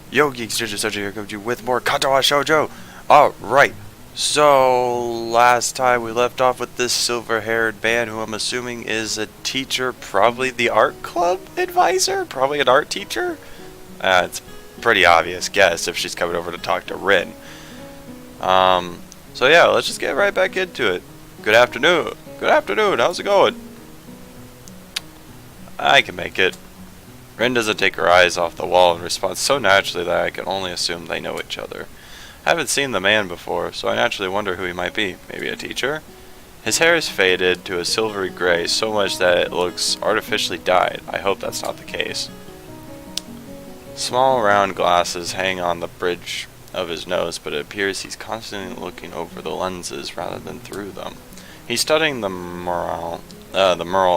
Yo, Geeks, Ninja Sojo here comes to you with more Katawa Shoujo. Alright, so last time we left off with this silver-haired man who I'm assuming is a teacher, probably the art club advisor, probably an art teacher. It's a pretty obvious guess if she's coming over to talk to Rin. So yeah, let's just get right back into it. Good afternoon. Good afternoon, how's it going? I can make it. Rin doesn't take her eyes off the wall and responds so naturally that I can only assume they know each other. I haven't seen the man before, so I naturally wonder who he might be. Maybe a teacher? His hair is faded to a silvery gray so much that it looks artificially dyed. I hope that's not the case. Small round glasses hang on the bridge of his nose, but it appears he's constantly looking over the lenses rather than through them. He's studying the mural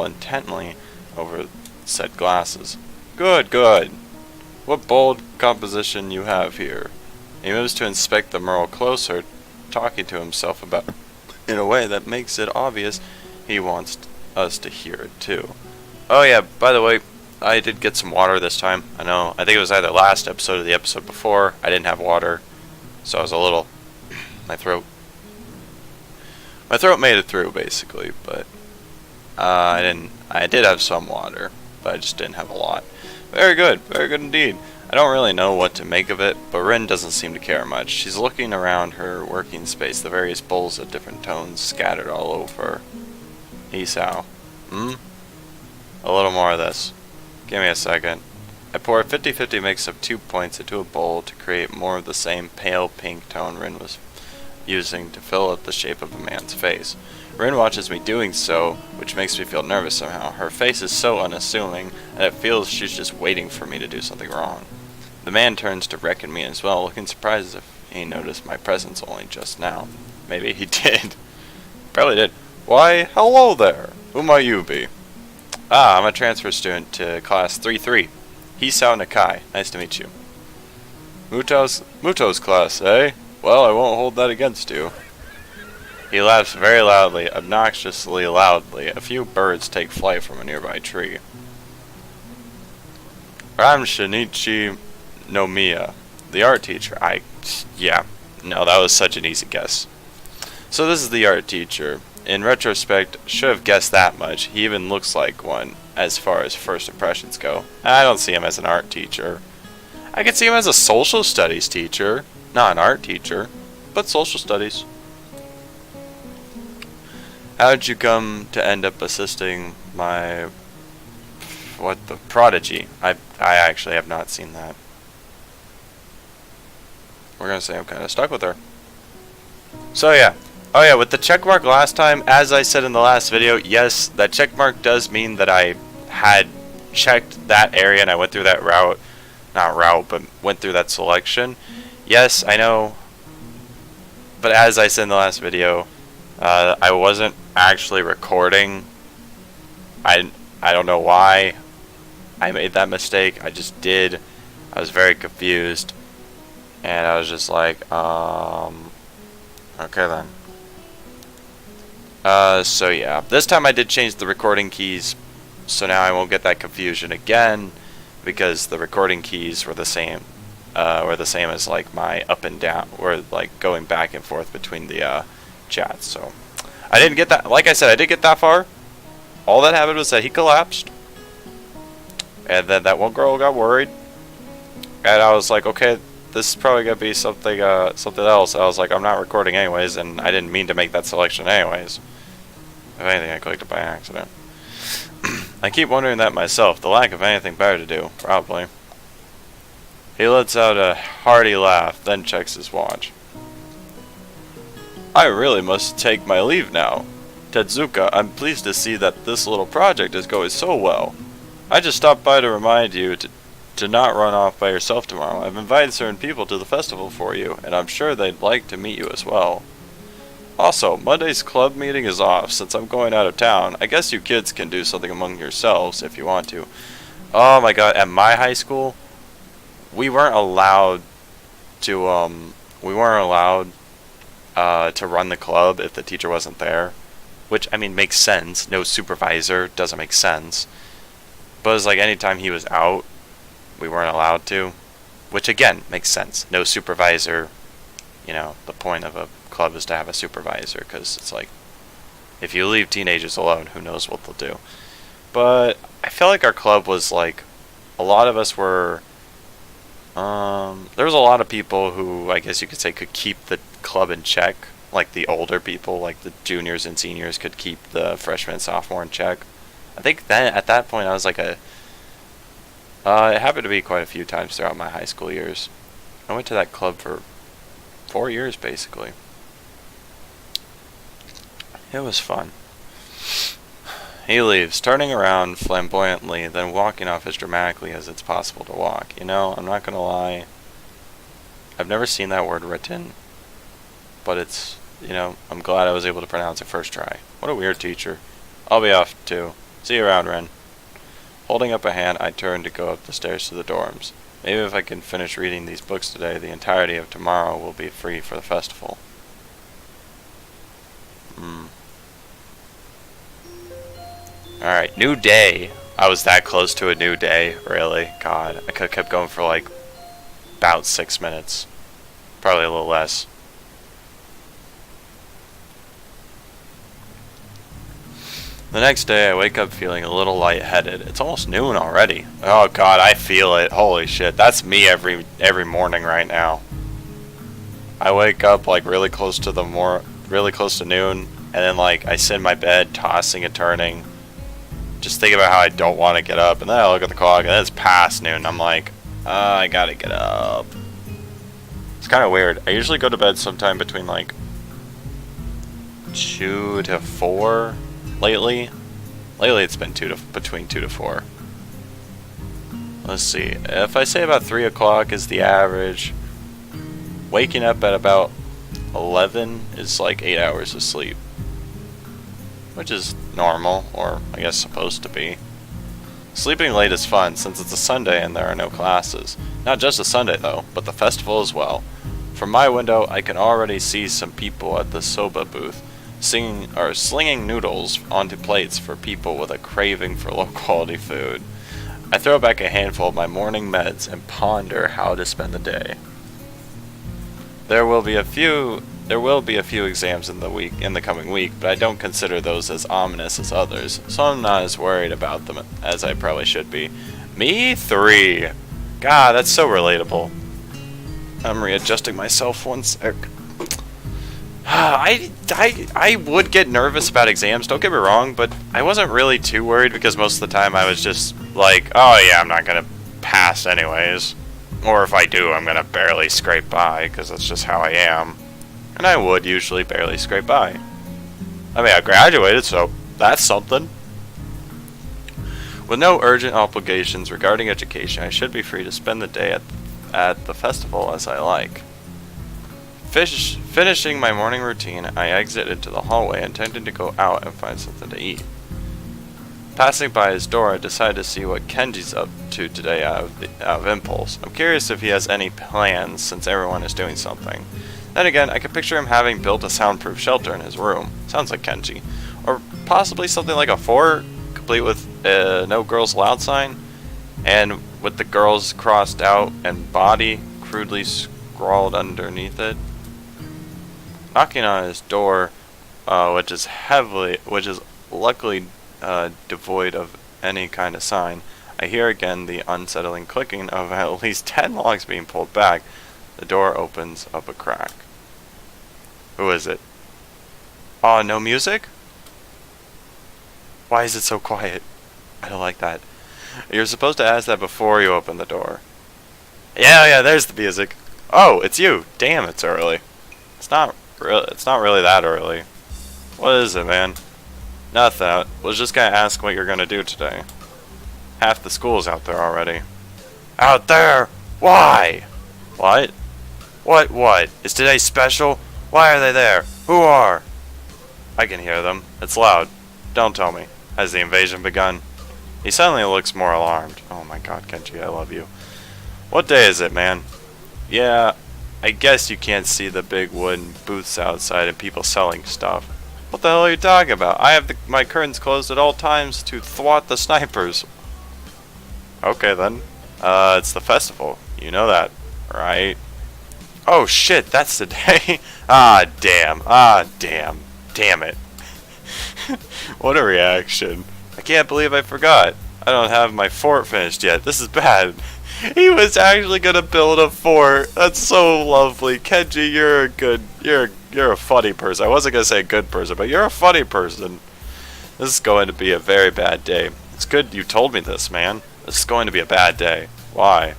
intently over said glasses. Good, good. What bold composition you have here. He moves to inspect the mural closer, talking to himself about in a way that makes it obvious he wants us to hear it too. Oh yeah, by the way, I did get some water this time. I think it was either last episode or the episode before. I didn't have water, so I was a little... My throat made it through, basically, but I did have some water, but I just didn't have a lot. Very good indeed. I don't really know what to make of it, but Rin doesn't seem to care much. She's looking around her working space, the various bowls of different tones scattered all over. Isao. A little more of this. Give me a second. I pour a 50-50 mix of 2 points into a bowl to create more of the same pale pink tone Rin was using to fill up the shape of a man's face. Rin watches me doing so, which makes me feel nervous somehow. Her face is so unassuming, and it feels she's just waiting for me to do something wrong. The man turns to reckon me as well, looking surprised as if he noticed my presence only just now. Maybe he did. Probably did. Why, hello there. Who might you be? I'm a transfer student to class 3-3. Hisao Nakai. Nice to meet you. Muto's class, eh? Well, I won't hold that against you. He laughs very loudly, obnoxiously loudly. A few birds take flight from a nearby tree. I'm Shinichi Nomiya, the art teacher. No, that was such an easy guess. So this is the art teacher. In retrospect, should have guessed that much. He even looks like one, as far as first impressions go. I don't see him as an art teacher. I could see him as a social studies teacher. Not an art teacher, but social studies. How did you come to end up assisting my... prodigy? I actually have not seen that. We're gonna say I'm kind of stuck with her. So yeah. Oh yeah, with the checkmark last time, as I said in the last video, yes, that checkmark does mean that I had checked that area and I went through that route. Not route, but went through that selection. Yes, I know. But as I said in the last video, I wasn't actually recording. I don't know why I made that mistake. I just did. I was very confused. And I was just like, okay then. So yeah. This time I did change the recording keys. So now I won't get that confusion again. Because the recording keys were the same. Were the same as like my up and down. Or like going back and forth between the chats. So I didn't get that. Like I said, I did get that far. All that happened was that he collapsed. And then that one girl got worried. And I was like, okay, this is probably going to be something else. I was like, I'm not recording anyways, and I didn't mean to make that selection anyways. If anything, I clicked it by accident. I keep wondering that myself, the lack of anything better to do, probably. He lets out a hearty laugh, then checks his watch. I really must take my leave now. Tezuka, I'm pleased to see that this little project is going so well. I just stopped by to remind you to not run off by yourself tomorrow. I've invited certain people to the festival for you, and I'm sure they'd like to meet you as well. Also, Monday's club meeting is off since I'm going out of town. I guess you kids can do something among yourselves if you want to. Oh my god, at my high school, we weren't allowed to run the club if the teacher wasn't there. Which, I mean, makes sense. No supervisor doesn't make sense. But it's like anytime he was out, we weren't allowed to. which again makes sense. No supervisor. You know, the point of a club is to have a supervisor, because it's like, if you leave teenagers alone, who knows what they'll do. But I feel like our club was like, a lot of us were, there was a lot of people who, I guess you could say, could keep the club in check. Like the older people, like the juniors and seniors, could keep the freshmen and sophomore in check. I think that at that point I was like it happened to be quite a few times throughout my high school years. I went to that club for 4 years, basically. It was fun. He leaves, turning around flamboyantly, then walking off as dramatically as it's possible to walk. You know, I'm not gonna lie. I've never seen that word written, but it's, you know, I'm glad I was able to pronounce it first try. What a weird teacher. I'll be off, too. See you around, Ren. Holding up a hand, I turned to go up the stairs to the dorms. Maybe if I can finish reading these books today, the entirety of tomorrow will be free for the festival. Alright, new day. I was that close to a new day, really. God, I could have kept going for like about 6 minutes. Probably a little less. The next day, I wake up feeling a little lightheaded. It's almost noon already. Oh God, I feel it. Holy shit, that's me every morning right now. I wake up like really close to noon, and then like I sit in my bed, tossing and turning, just thinking about how I don't want to get up, and then I look at the clock, and then it's past noon. I'm like, I gotta get up. It's kind of weird. I usually go to bed sometime between like 2 to 4. Lately it's been between 2 to 4. Let's see. If I say about 3 o'clock is the average, waking up at about 11 is like 8 hours of sleep, which is normal, or I guess supposed to be. Sleeping late is fun since it's a Sunday and there are no classes. Not just a Sunday though, but the festival as well. From my window, I can already see some people at the soba booth slinging noodles onto plates for people with a craving for low-quality food. I throw back a handful of my morning meds and ponder how to spend the day. There will be a few exams in the coming week, but I don't consider those as ominous as others, so I'm not as worried about them as I probably should be. Me 3. God, that's so relatable. I'm readjusting myself one sec. I would get nervous about exams, don't get me wrong, but I wasn't really too worried because most of the time I was just like, oh yeah, I'm not gonna pass anyways. Or if I do, I'm gonna barely scrape by, because that's just how I am. And I would usually barely scrape by. I mean, I graduated, so that's something. With no urgent obligations regarding education, I should be free to spend the day at the festival as I like. Finishing my morning routine, I exit into the hallway, intending to go out and find something to eat. Passing by his door, I decide to see what Kenji's up to today out of impulse. I'm curious if he has any plans, since everyone is doing something. Then again, I can picture him having built a soundproof shelter in his room. Sounds like Kenji. Or possibly something like a fort, complete with a no girls allowed sign, and with the girls crossed out and body crudely scrawled underneath it. Knocking on his door, which is luckily devoid of any kind of sign, I hear again the unsettling clicking of at least 10 logs being pulled back. The door opens up a crack. Who is it? Oh, no music? Why is it so quiet? I don't like that. You're supposed to ask that before you open the door. Yeah, there's the music. Oh, it's you. Damn, it's early. It's not really that early. What is it, man? Nothing. I was just gonna ask what you're gonna do today. Half the school's out there already. Out there? Why? What? What? Is today special? Why are they there? Who are? I can hear them. It's loud. Don't tell me. Has the invasion begun? He suddenly looks more alarmed. Oh my god, Kenji, I love you. What day is it, man? Yeah, I guess you can't see the big wooden booths outside and people selling stuff. What the hell are you talking about? I have my curtains closed at all times to thwart the snipers. Okay then. It's the festival. You know that, right? Oh shit, that's the day. Ah, damn. Ah, damn. Damn it. What a reaction. I can't believe I forgot. I don't have my fort finished yet. This is bad. He was actually gonna build a fort. That's so lovely. Kenji, you're a funny person. I wasn't gonna say a good person, but you're a funny person. This is going to be a very bad day. It's good you told me this, man. This is going to be a bad day. Why?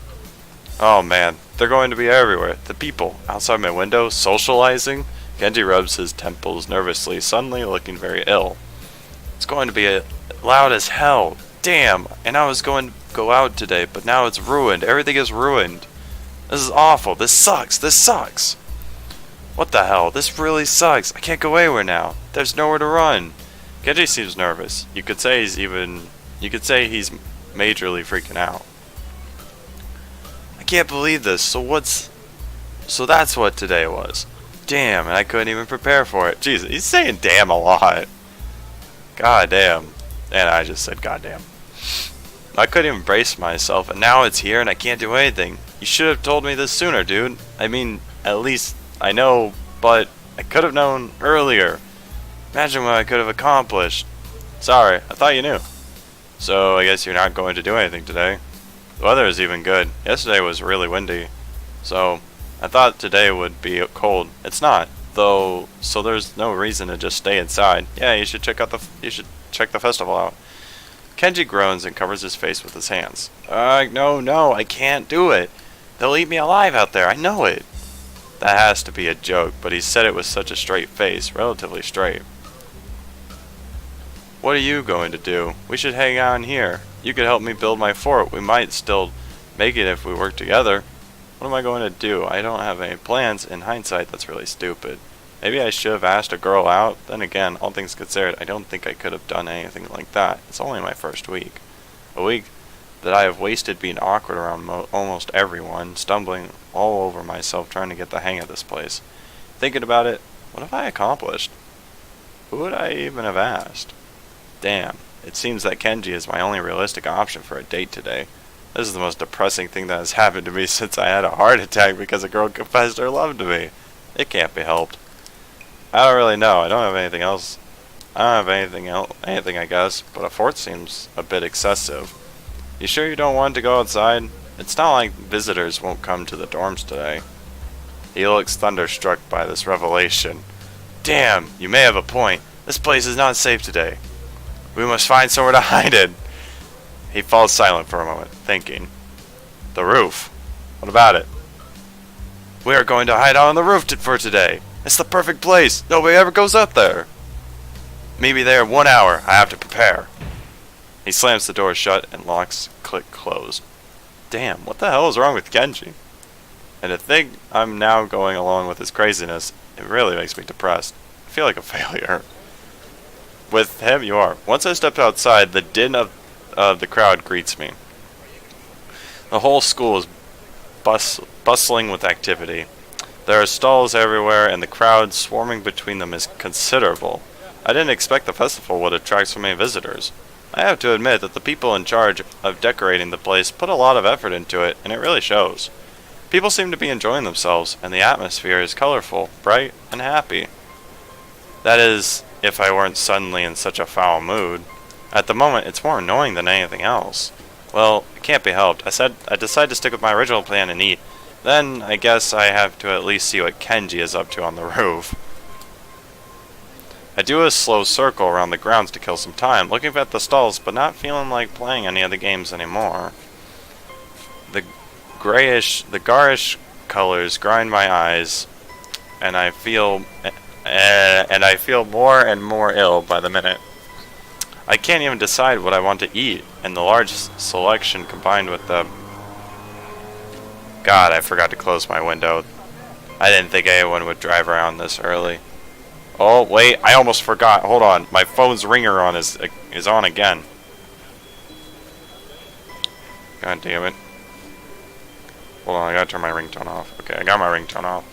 Oh man, they're going to be everywhere. The people outside my window socializing. Kenji rubs his temples nervously, suddenly looking very ill. It's going to be loud as hell. Damn, and I was going to go out today, but now it's ruined. Everything is ruined. This is awful. This sucks. This sucks. What the hell? This really sucks. I can't go anywhere now. There's nowhere to run. Kenji seems nervous. You could say he's majorly freaking out. I can't believe this. So that's what today was. Damn, and I couldn't even prepare for it. Jesus, he's saying damn a lot. God damn. And I just said god damn. I couldn't even brace myself, and now it's here and I can't do anything. You should have told me this sooner, dude. I mean, at least I know, but I could have known earlier. Imagine what I could have accomplished. Sorry, I thought you knew. So I guess you're not going to do anything today. The weather is even good. Yesterday was really windy. So I thought today would be cold. It's not, though, so there's no reason to just stay inside. Yeah, you should check the festival out. Kenji groans and covers his face with his hands. No, I can't do it. They'll eat me alive out there, I know it. That has to be a joke, but he said it with such a straight face, relatively straight. What are you going to do? We should hang out in here. You could help me build my fort. We might still make it if we work together. What am I going to do? I don't have any plans. In hindsight, that's really stupid. Maybe I should have asked a girl out. Then again, all things considered, I don't think I could have done anything like that. It's only my first week. A week that I have wasted being awkward around almost everyone, stumbling all over myself trying to get the hang of this place. Thinking about it, what have I accomplished? Who would I even have asked? Damn, it seems that Kenji is my only realistic option for a date today. This is the most depressing thing that has happened to me since I had a heart attack because a girl confessed her love to me. It can't be helped. I don't really know. I don't have anything else. I don't have anything I guess, but a fort seems a bit excessive. You sure you don't want to go outside? It's not like visitors won't come to the dorms today. He looks thunderstruck by this revelation. Damn, you may have a point. This place is not safe today. We must find somewhere to hide it. He falls silent for a moment, thinking. The roof. What about it? We are going to hide out on the roof for today. It's the perfect place. Nobody ever goes up there. Meet me there in 1 hour. I have to prepare. He slams the door shut and locks click closed. Damn, what the hell is wrong with Kenji? And to think I'm now going along with his craziness, it really makes me depressed. I feel like a failure. With him, you are. Once I step outside, the din of the crowd greets me. The whole school is bustling with activity. There are stalls everywhere, and the crowd swarming between them is considerable. I didn't expect the festival would attract so many visitors. I have to admit that the people in charge of decorating the place put a lot of effort into it, and it really shows. People seem to be enjoying themselves, and the atmosphere is colorful, bright, and happy. That is, if I weren't suddenly in such a foul mood. At the moment, it's more annoying than anything else. Well, it can't be helped. I decided to stick with my original plan and eat. Then, I guess I have to at least see what Kenji is up to on the roof. I do a slow circle around the grounds to kill some time, looking at the stalls, but not feeling like playing any of the games anymore. The garish colors grind my eyes, and I feel more and more ill by the minute. I can't even decide what I want to eat, and the large selection combined with the... God, I forgot to close my window. I didn't think anyone would drive around this early. Oh, wait, I almost forgot. Hold on, my phone's ringer is on again. God damn it. Hold on, I gotta turn my ringtone off. Okay, I got my ringtone off.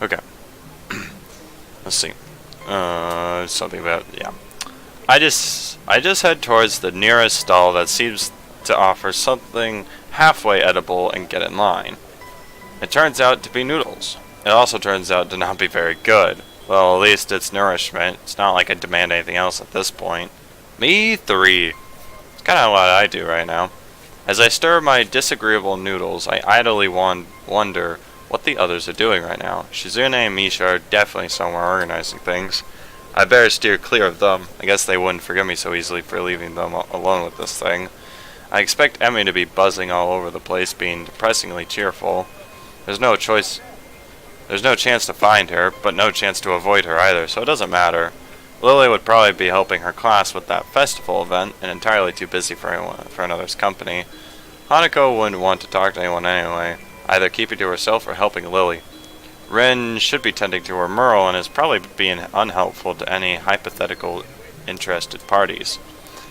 Okay. Let's see. Something about, yeah. I just head towards the nearest stall that seems to offer something halfway edible and get in line. It turns out to be noodles. It also turns out to not be very good. Well, at least it's nourishment. It's not like I demand anything else at this point. Me 3. It's kind of what I do right now. As I stir my disagreeable noodles, I idly wonder what the others are doing right now. Shizune and Misha are definitely somewhere organizing things. I better steer clear of them. I guess they wouldn't forgive me so easily for leaving them alone with this thing. I expect Emmy to be buzzing all over the place, being depressingly cheerful. There's no chance to find her, but no chance to avoid her either, so it doesn't matter. Lily would probably be helping her class with that festival event, and entirely too busy for another's company. Hanako wouldn't want to talk to anyone anyway, either keeping to herself or helping Lily. Rin should be tending to her Merle and is probably being unhelpful to any hypothetical interested parties.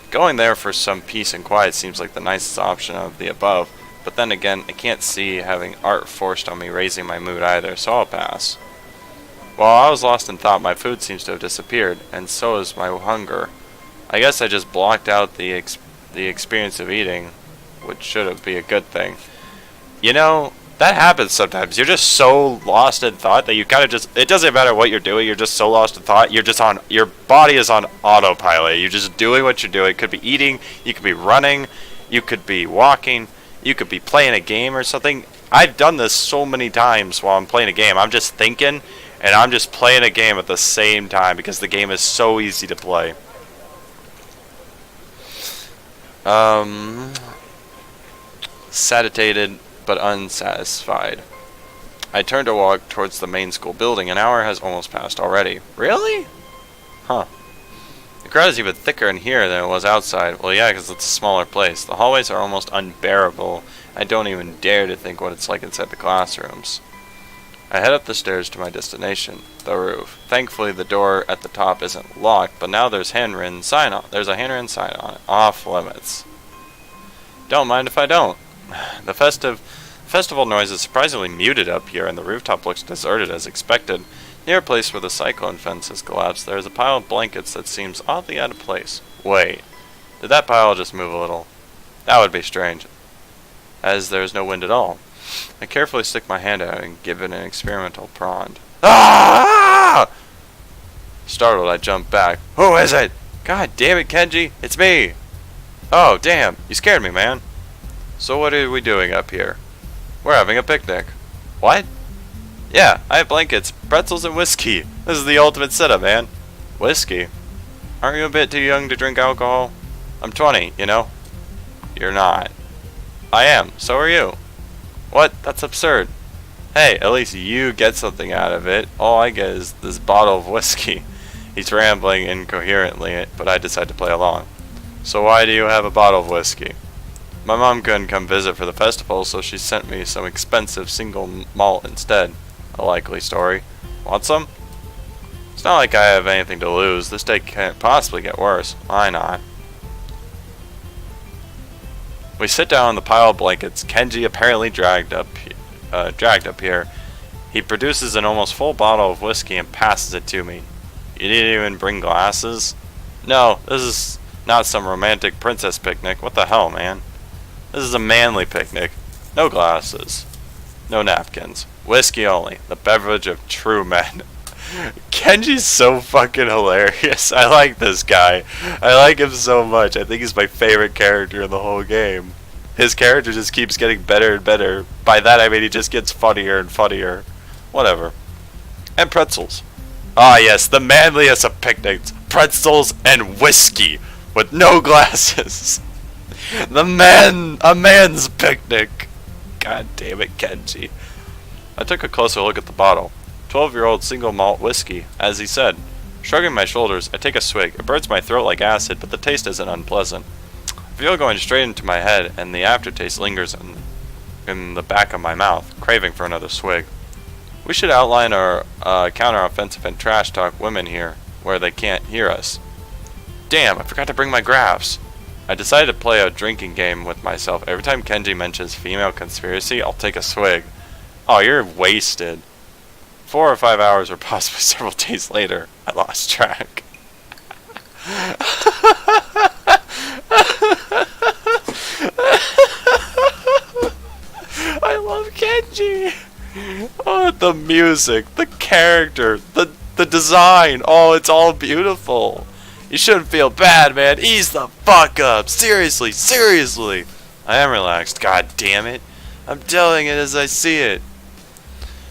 Going there for some peace and quiet seems like the nicest option of the above, but then again, I can't see having art forced on me raising my mood either, so I'll pass. While I was lost in thought, my food seems to have disappeared, and so is my hunger. I guess I just blocked out the experience of eating, which should be a good thing. You know, that happens sometimes. You're just so lost in thought that you kind of just, it doesn't matter what you're doing, you're just so lost in thought, your body is on autopilot. You're just doing what you're doing. It could be eating, you could be running, you could be walking, you could be playing a game or something. I've done this so many times while I'm playing a game. I'm just thinking, and I'm just playing a game at the same time because the game is so easy to play. Satiated but unsatisfied. I turn to walk towards the main school building. An hour has almost passed already. Really? Huh. The crowd is even thicker in here than it was outside. Well, yeah, because it's a smaller place. The hallways are almost unbearable. I don't even dare to think what it's like inside the classrooms. I head up the stairs to my destination, the roof. Thankfully, the door at the top isn't locked, but now there's a handwritten sign on it. Off limits. Don't mind if I don't. The festival noise is surprisingly muted up here, and the rooftop looks deserted as expected. Near a place where the cyclone fence has collapsed, there is a pile of blankets that seems oddly out of place. Wait, did that pile just move a little? That would be strange, as there is no wind at all. I carefully stick my hand out and give it an experimental prod. Ah! Startled, I jump back. Who is it? God damn it, Kenji, it's me! Oh, damn, you scared me, man. So what are we doing up here? We're having a picnic. What? Yeah, I have blankets, pretzels, and whiskey. This is the ultimate setup, man. Whiskey? Aren't you a bit too young to drink alcohol? I'm 20, you know? You're not. I am, so are you. What? That's absurd. Hey, at least you get something out of it. All I get is this bottle of whiskey. He's rambling incoherently, but I decide to play along. So why do you have a bottle of whiskey? My mom couldn't come visit for the festival, so she sent me some expensive single malt instead. A likely story. Want some? It's not like I have anything to lose. This day can't possibly get worse. Why not? We sit down on the pile of blankets. Kenji apparently dragged up here. He produces an almost full bottle of whiskey and passes it to me. You didn't even bring glasses? No, this is not some romantic princess picnic. What the hell, man? This is a manly picnic. No glasses. No napkins. Whiskey only. The beverage of true men. Kenji's so fucking hilarious. I like this guy. I like him so much. I think he's my favorite character in the whole game. His character just keeps getting better and better. By that I mean he just gets funnier and funnier. Whatever. And pretzels. Ah yes, the manliest of picnics. Pretzels and whiskey. With no glasses. A man's picnic. God damn it, Kenji. I took a closer look at the bottle. 12-year-old single malt whiskey, as he said. Shrugging my shoulders, I take a swig. It burns my throat like acid, but the taste isn't unpleasant. I feel going straight into my head, and the aftertaste lingers in the back of my mouth, craving for another swig. We should outline our counter-offensive and trash talk women here, where they can't hear us. Damn, I forgot to bring my graphs. I decided to play a drinking game with myself. Every time Kenji mentions female conspiracy, I'll take a swig. Oh, you're wasted. 4 or 5 hours or possibly several days later, I lost track. love Kenji. Oh, the music, the character, the design. Oh, it's all beautiful. You shouldn't feel bad, man. Ease the fuck up. Seriously, seriously. I am relaxed. God damn it. I'm telling it as I see it.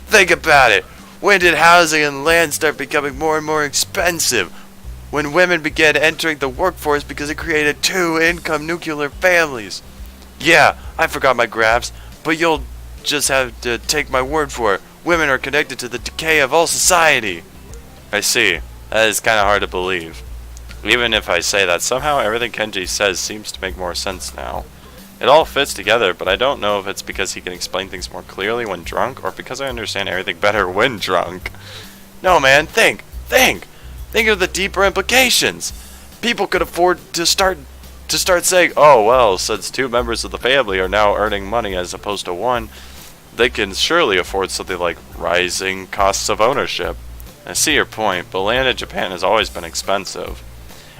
Think about it. When did housing and land start becoming more and more expensive? When women began entering the workforce because it created two-income nuclear families. Yeah, I forgot my graphs, but you'll just have to take my word for it. Women are connected to the decay of all society. I see. That is kind of hard to believe. Even if I say that, somehow everything Kenji says seems to make more sense now. It all fits together, but I don't know if it's because he can explain things more clearly when drunk, or because I understand everything better when drunk. No, man, think! Think of the deeper implications! People could afford to start saying, oh, well, since two members of the family are now earning money as opposed to one, they can surely afford something like rising costs of ownership. I see your point, but land in Japan has always been expensive.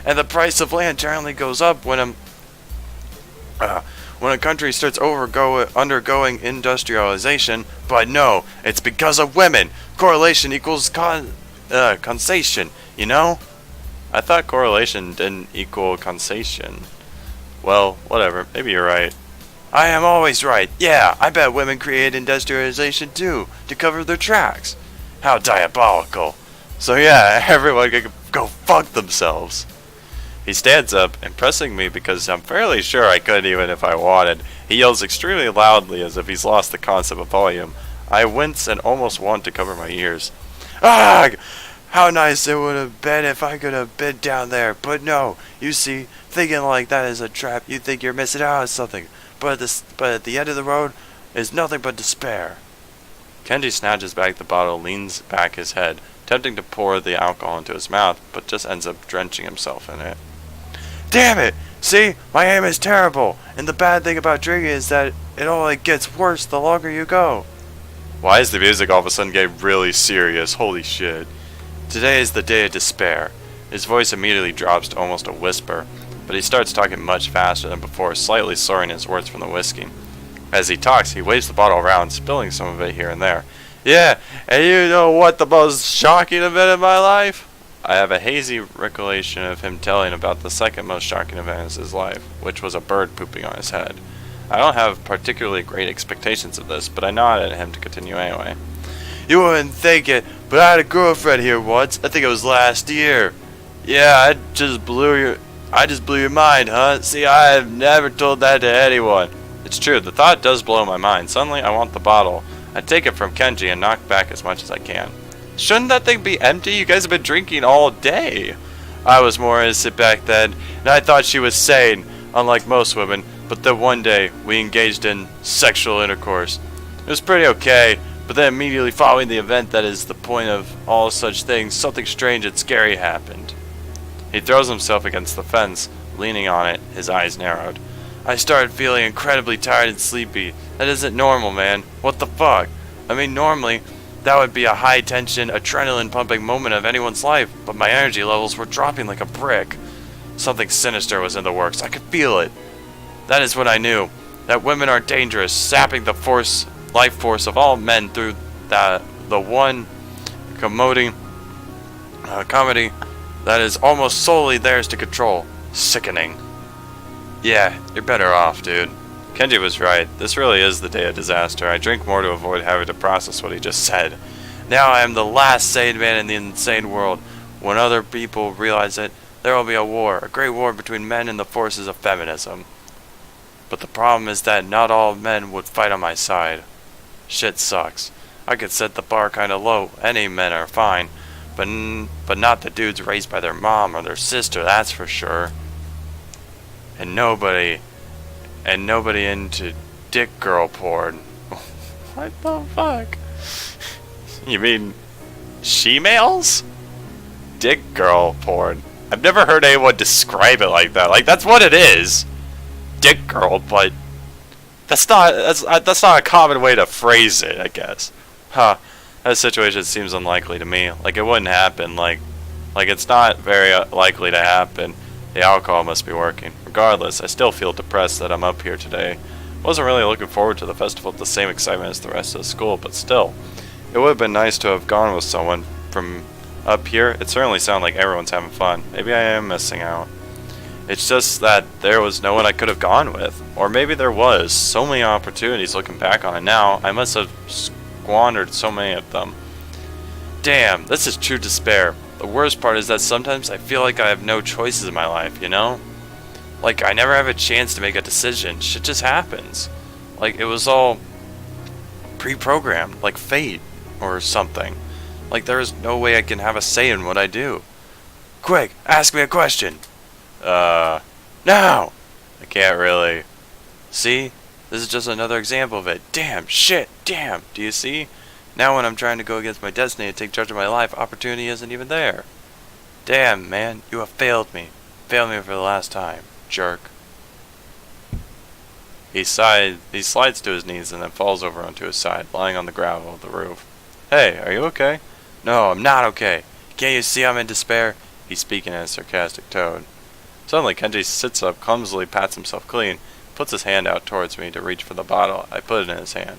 And the price of land generally goes up when a country starts undergoing industrialization. But no, it's because of women. Correlation equals causation, you know? I thought correlation didn't equal causation. Well, whatever, maybe you're right. I am always right. Yeah, I bet women create industrialization too, to cover their tracks. How diabolical. So yeah, everyone can go fuck themselves. He stands up, impressing me because I'm fairly sure I could even if I wanted. He yells extremely loudly as if he's lost the concept of volume. I wince and almost want to cover my ears. Ah! How nice it would have been if I could have been down there, but no. You see, thinking like that is a trap. You think you're missing out on something, but at the end of the road is nothing but despair. Kenji snatches back the bottle, leans back his head, attempting to pour the alcohol into his mouth, but just ends up drenching himself in it. Damn it! See, my aim is terrible, and the bad thing about drinking is that it only gets worse the longer you go. Why is the music all of a sudden getting really serious? Holy shit. Today is the day of despair. His voice immediately drops to almost a whisper, but he starts talking much faster than before, slightly slurring his words from the whiskey. As he talks, he waves the bottle around, spilling some of it here and there. Yeah, and you know what the most shocking event in my life? I have a hazy recollection of him telling about the second most shocking event in his life, which was a bird pooping on his head. I don't have particularly great expectations of this, but I nod at him to continue anyway. You wouldn't think it, but I had a girlfriend here once. I think it was last year. Yeah, I just blew your mind, huh? See, I have never told that to anyone. It's true, the thought does blow my mind. Suddenly, I want the bottle. I take it from Kenji and knock back as much as I can. Shouldn't that thing be empty? You guys have been drinking all day. I was more innocent back then, and I thought she was sane, unlike most women. But then one day, we engaged in sexual intercourse. It was pretty okay, but then immediately following the event that is the point of all such things, something strange and scary happened. He throws himself against the fence, leaning on it, his eyes narrowed. I started feeling incredibly tired and sleepy. That isn't normal, man. What the fuck? I mean, normally, that would be a high-tension, adrenaline-pumping moment of anyone's life, but my energy levels were dropping like a brick. Something sinister was in the works. I could feel it. That is when I knew that women are dangerous, sapping the life force of all men through the one comedy that is almost solely theirs to control. Sickening. Yeah, you're better off, dude. Kenji was right. This really is the day of disaster. I drink more to avoid having to process what he just said. Now I am the last sane man in the insane world. When other people realize it, there will be a war, a great war between men and the forces of feminism. But the problem is that not all men would fight on my side. Shit sucks. I could set the bar kinda low. Any men are fine. But not the dudes raised by their mom or their sister, that's for sure. And nobody into dick girl porn. What the fuck? You mean she-males? Dick girl porn. I've never heard anyone describe it like that. Like, that's what it is. Dick girl, but that's not a common way to phrase it, I guess. Huh. That situation seems unlikely to me. Like, it wouldn't happen. Like it's not very likely to happen. The alcohol must be working. Regardless, I still feel depressed that I'm up here today. Wasn't really looking forward to the festival with the same excitement as the rest of the school, but still. It would have been nice to have gone with someone from up here. It certainly sounded like everyone's having fun. Maybe I am missing out. It's just that there was no one I could have gone with. Or maybe there was. So many opportunities looking back on it now. I must have squandered so many of them. Damn, this is true despair. The worst part is that sometimes I feel like I have no choices in my life, you know? Like, I never have a chance to make a decision. Shit just happens. Like, it was all pre-programmed, like fate or something. Like, there is no way I can have a say in what I do. Quick, ask me a question. Now! I can't really. See? This is just another example of it. Damn, shit, damn. Do you see? Now when I'm trying to go against my destiny and take charge of my life, opportunity isn't even there. Damn, man, you have failed me. Failed me for the last time. Jerk. He slides to his knees and then falls over onto his side, lying on the gravel of the roof. Hey, are you okay? No, I'm not okay. Can't you see I'm in despair? He's speaking in a sarcastic tone. Suddenly, Kenji sits up, clumsily pats himself clean, puts his hand out towards me to reach for the bottle. I put it in his hand.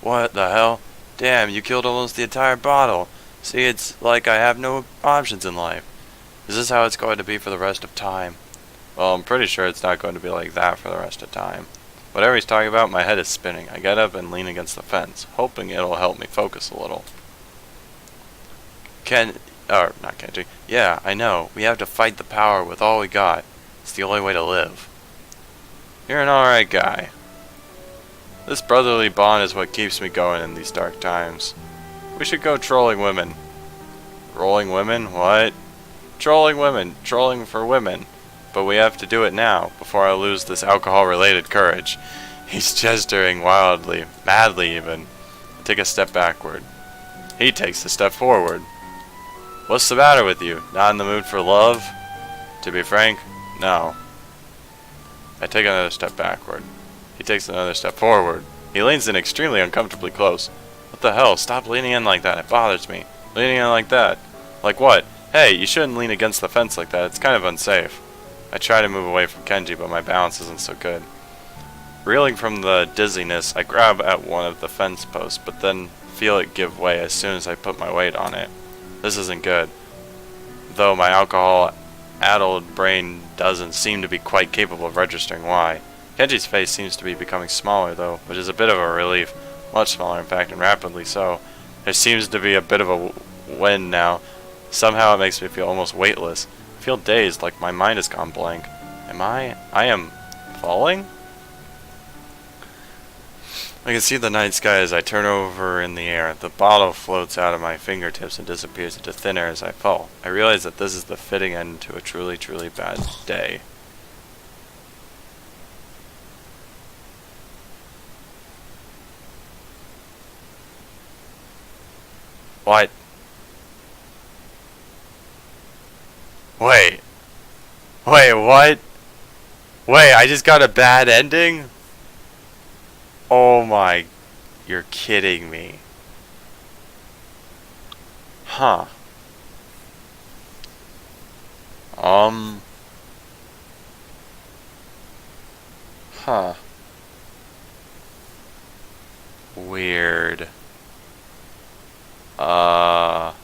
What the hell? Damn, you killed almost the entire bottle. See, it's like I have no options in life. Is this how it's going to be for the rest of time? Well, I'm pretty sure it's not going to be like that for the rest of time. Whatever he's talking about, my head is spinning. I get up and lean against the fence, hoping it'll help me focus a little. Not Kenji. Yeah, I know. We have to fight the power with all we got. It's the only way to live. You're an alright guy. This brotherly bond is what keeps me going in these dark times. We should go trolling women. Rolling women? What? Trolling women. Trolling for women. But we have to do it now, before I lose this alcohol-related courage. He's gesturing wildly, madly even. I take a step backward. He takes a step forward. What's the matter with you? Not in the mood for love? To be frank, no. I take another step backward. He takes another step forward. He leans in extremely uncomfortably close. What the hell? Stop leaning in like that. It bothers me. Leaning in like that. Like what? Hey, you shouldn't lean against the fence like that. It's kind of unsafe. I try to move away from Kenji, but my balance isn't so good. Reeling from the dizziness, I grab at one of the fence posts, but then feel it give way as soon as I put my weight on it. This isn't good. Though my alcohol-addled brain doesn't seem to be quite capable of registering why. Kenji's face seems to be becoming smaller, though, which is a bit of a relief. Much smaller, in fact, and rapidly so. There seems to be a bit of a wind now. Somehow it makes me feel almost weightless. I feel dazed, like my mind has gone blank. I am falling? I can see the night sky as I turn over in the air. The bottle floats out of my fingertips and disappears into thin air as I fall. I realize that this is the fitting end to a truly, truly bad day. What? Wait, what? Wait, I just got a bad ending? Oh my, you're kidding me. Huh. Huh. Weird. Wow.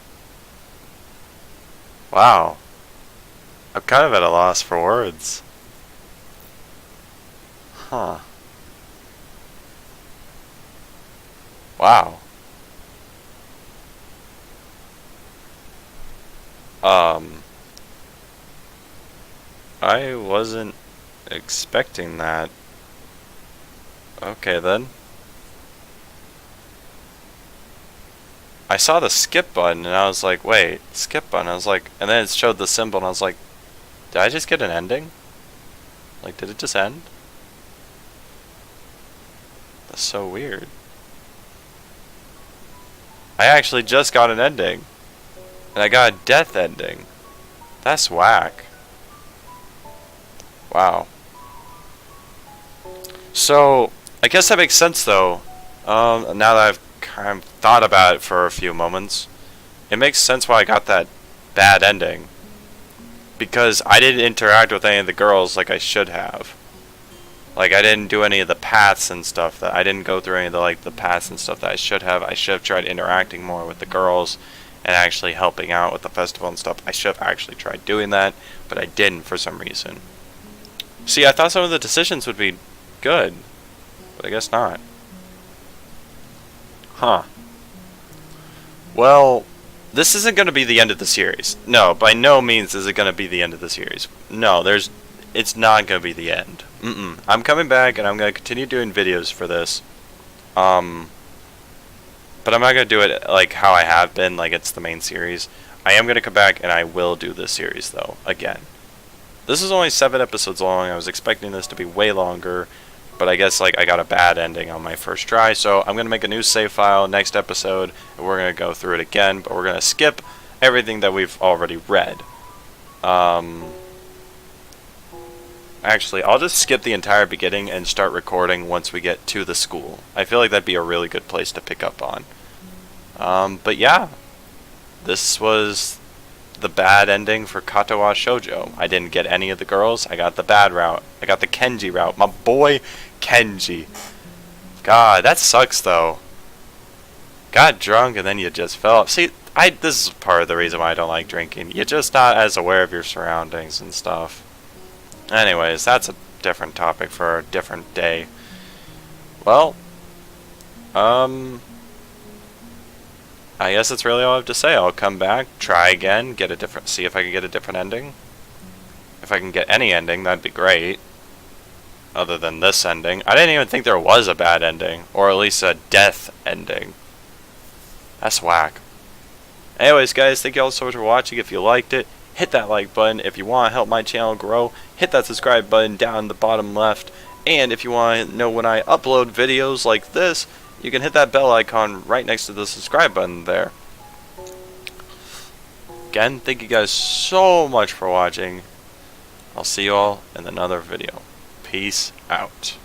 I'm kind of at a loss for words. Huh. Wow. I wasn't expecting that. Okay then. I saw the skip button and I was like, wait, skip button. I was like, and then it showed the symbol and I was like, did I just get an ending? Like, did it just end? That's so weird. I actually just got an ending. And I got a death ending. That's whack. Wow. So, I guess that makes sense though. Now that I've kind of thought about it for a few moments, it makes sense why I got that bad ending. Because I didn't interact with any of the girls like I should have. Like, I didn't do any of the paths and stuff that I didn't go through any of the like the paths and stuff that I should have. I should have tried interacting more with the girls and actually helping out with the festival and stuff. I should have actually tried doing that, but I didn't for some reason. See, I thought some of the decisions would be good, but I guess not. Huh. Well, this isn't going to be the end of the series. No, by no means is it going to be the end of the series. No, it's not going to be the end. I'm coming back and I'm going to continue doing videos for this. But I'm not going to do it like how I have been, like it's the main series. I am going to come back and I will do this series though, again. This is only 7 episodes long. I was expecting this to be way longer, but I guess like I got a bad ending on my first try, so I'm going to make a new save file next episode and we're going to go through it again, but we're going to skip everything that we've already read. Actually, I'll just skip the entire beginning and start recording once we get to the school. I feel like that'd be a really good place to pick up on. But yeah, this was the bad ending for Katawa Shoujo. I didn't get any of the girls. I got the bad route. I got the Kenji route. My boy, Kenji. God, that sucks though. Got drunk and then you just fell off. See, this is part of the reason why I don't like drinking. You're just not as aware of your surroundings and stuff. Anyways, that's a different topic for a different day. Well, I guess that's really all I have to say. I'll come back, try again, see if I can get a different ending. If I can get any ending, that'd be great. Other than this ending. I didn't even think there was a bad ending, or at least a death ending. That's whack. Anyways, guys, thank you all so much for watching. If you liked it, hit that like button. If you want to help my channel grow, hit that subscribe button down in the bottom left. And if you want to know when I upload videos like this, you can hit that bell icon right next to the subscribe button there. Again, thank you guys so much for watching. I'll see you all in another video. Peace out.